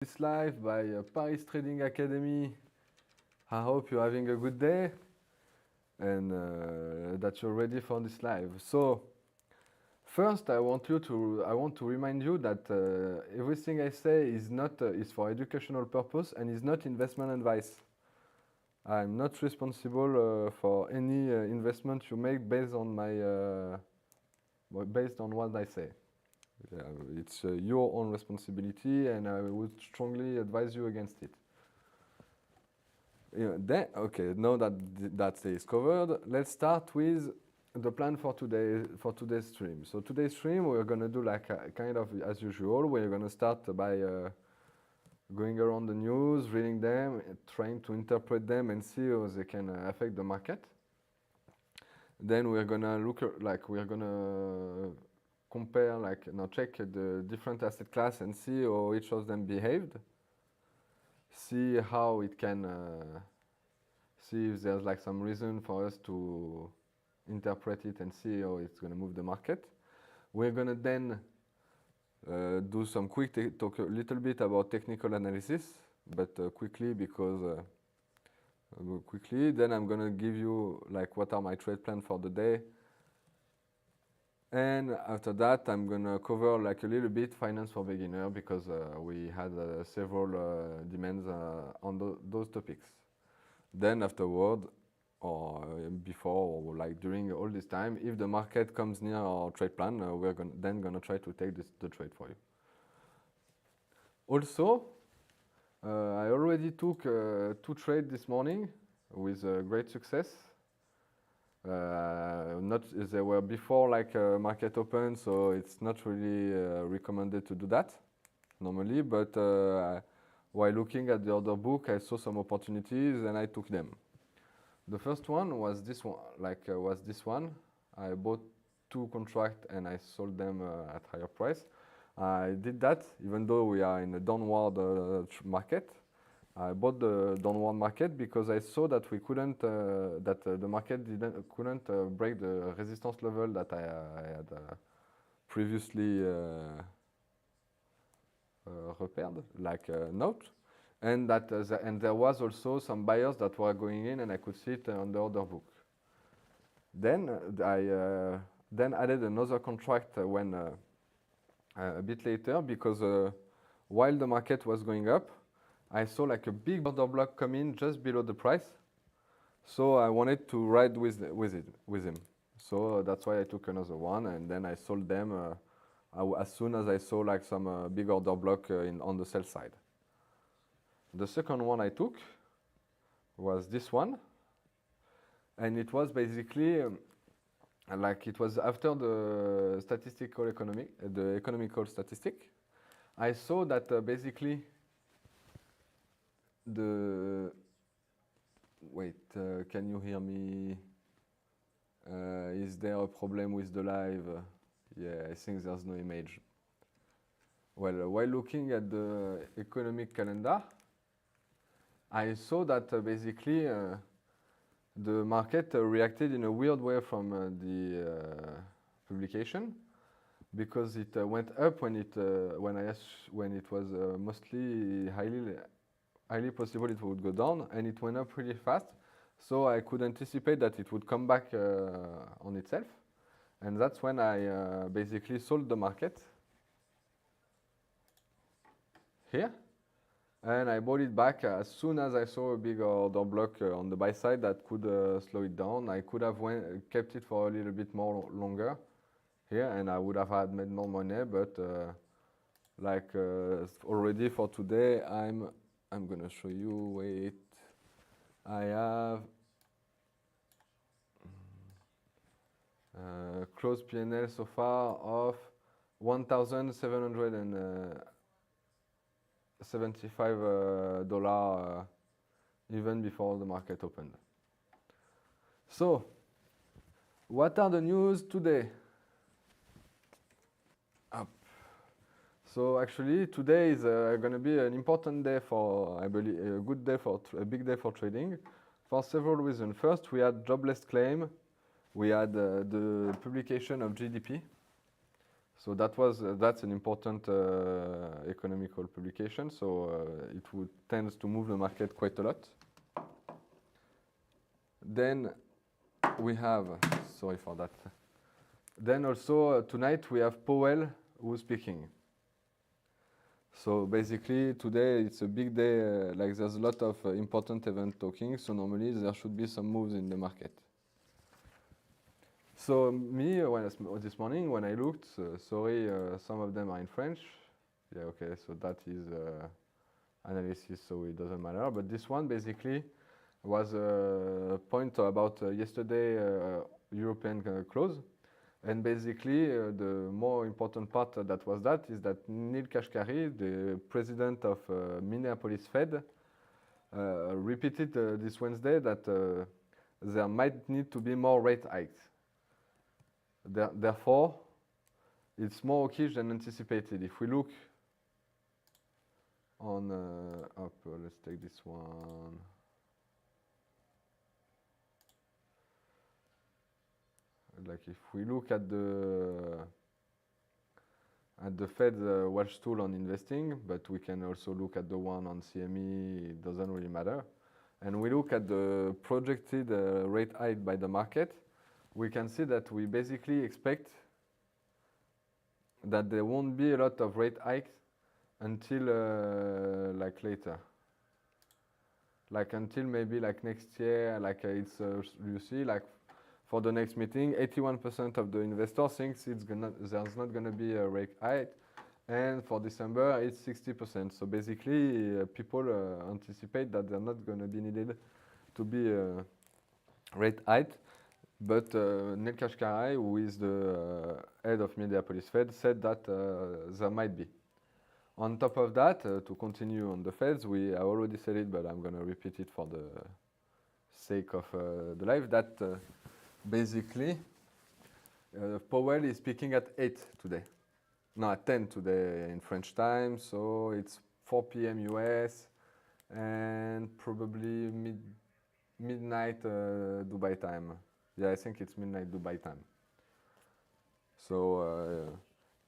This live by Paris Trading Academy. I hope you're having a good day and that you're ready for this live. So first, I want to remind you that everything I say is not is for educational purpose and is not investment advice. I'm not responsible for any investment you make based on based on what I say. It's your own responsibility, and I would strongly advise you against it. Okay, now that that is covered, let's start with the plan for today's stream. So today's stream, we're gonna do like kind of as usual. We're gonna start by going around the news, reading them, trying to interpret them, and see how they can affect the market. Then we're gonna we're gonna compare, check the different asset class and see how each of them behaved. See how it can, see if there's like some reason for us to interpret it and see how it's gonna move the market. We're gonna then do some talk a little bit about technical analysis, but quickly because quickly. Then I'm gonna give you like what are my trade plan for the day. And after that, I'm gonna cover like a little bit finance for beginner because we had several demands on those topics. Then afterward, or before, or like during all this time, if the market comes near our trade plan, we're gonna try to take the trade for you. Also, I already took 2 trades this morning with great success. They were before market open, so it's not really recommended to do that normally, but while looking at the order book, I saw some opportunities and I took them. The first one was this one. I bought 2 contracts and I sold them at higher price. I did that even though we are in a downward market. I bought the downward market because I saw that we couldn't, the market couldn't break the resistance level that I had previously repaired, note, and that and there was also some buyers that were going in, and I could see it on the order book. Then I then added another contract when a bit later because while the market was going up, I saw like a big order block come in just below the price, so I wanted to ride with him. So that's why I took another one, and then I sold them as soon as I saw like some big order block on the sell side. The second one I took was this one, and it was basically it was after the economical statistic. I saw that basically can you hear me? Is there a problem with the live? Yeah, I think there's no image. Well, while looking at the economic calendar, I saw that basically the market reacted in a weird way from the publication, because it went up when it was mostly highly possible it would go down, and it went up really fast. So I could anticipate that it would come back on itself, and that's when I basically sold the market here, and I bought it back as soon as I saw a big order block on the buy side that could slow it down. I could have kept it for a little bit more longer here, and I would have made more money, but already for today, I'm gonna show you. Wait, I have closed P&L so far of $1,775 even before the market opened. So, what are the news today? So actually, today is going to be an important day for, I believe, a big day for trading, for several reasons. First, we had jobless claim. We had the publication of GDP. So that's an important economical publication. So it tends to move the market quite a lot. Then we have, sorry for that. Then also tonight we have Powell who's speaking. So basically today it's a big day, like there's a lot of important event talking, so normally there should be some moves in the market. So me, this morning when I looked, sorry, some of them are in French. Yeah, okay, so that is analysis, so it doesn't matter. But this one basically was a point about yesterday European close. And basically, the more important part is that Neil Kashkari, the president of Minneapolis Fed, repeated this Wednesday that there might need to be more rate hikes. Therefore, it's more hawkish than anticipated. If we look on, let's take this one. Like if we look at the Fed's watch tool on investing, but we can also look at the one on CME, it doesn't really matter. And we look at the projected rate hike by the market, we can see that we basically expect that there won't be a lot of rate hikes until like later. Like until maybe like next year, like it's, you see, like for the next meeting, 81% of the investors thinks there's not gonna be a rate hike, and for December it's 60%. So basically, people anticipate that they're not gonna be needed to be a rate hike. But Neil Kashkari, who is the head of Minneapolis Fed, said that there might be. On top of that, to continue on the Feds, I already said it, but I'm gonna repeat it for the sake of the live. That. Basically, Powell is speaking at 8 today. No, at 10 today in French time, so it's 4 p.m. US and probably midnight Dubai time. Yeah, I think it's midnight Dubai time. So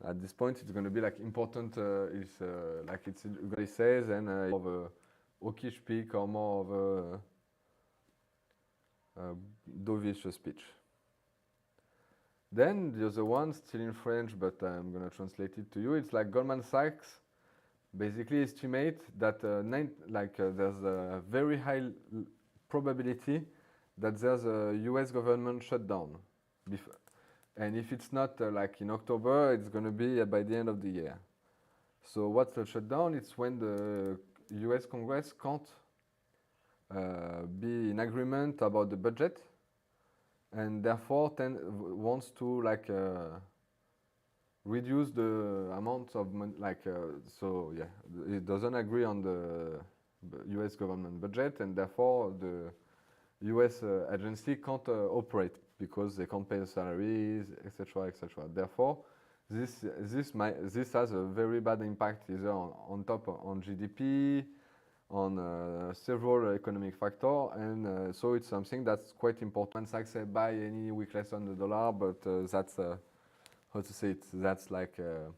at this point, it's going to be like important, like it's what he says, and of a hawkish peak or more of a dovish speech. Then the other one, still in French, but I'm going to translate it to you. It's like Goldman Sachs basically estimate that there's a very high probability that there's a US government shutdown. And if it's not like in October, it's going to be by the end of the year. So what's the shutdown? It's when the US Congress can't be in agreement about the budget, and therefore wants to like reduce the amount of money. So yeah, it doesn't agree on the U.S. government budget, and therefore the U.S. agency can't operate because they can't pay the salaries, etc., etc. Therefore, this has a very bad impact either on top on GDP, on several economic factors, and so it's something that's quite important. Sachs say buy any weakness on the dollar, but that's how to say it. That's like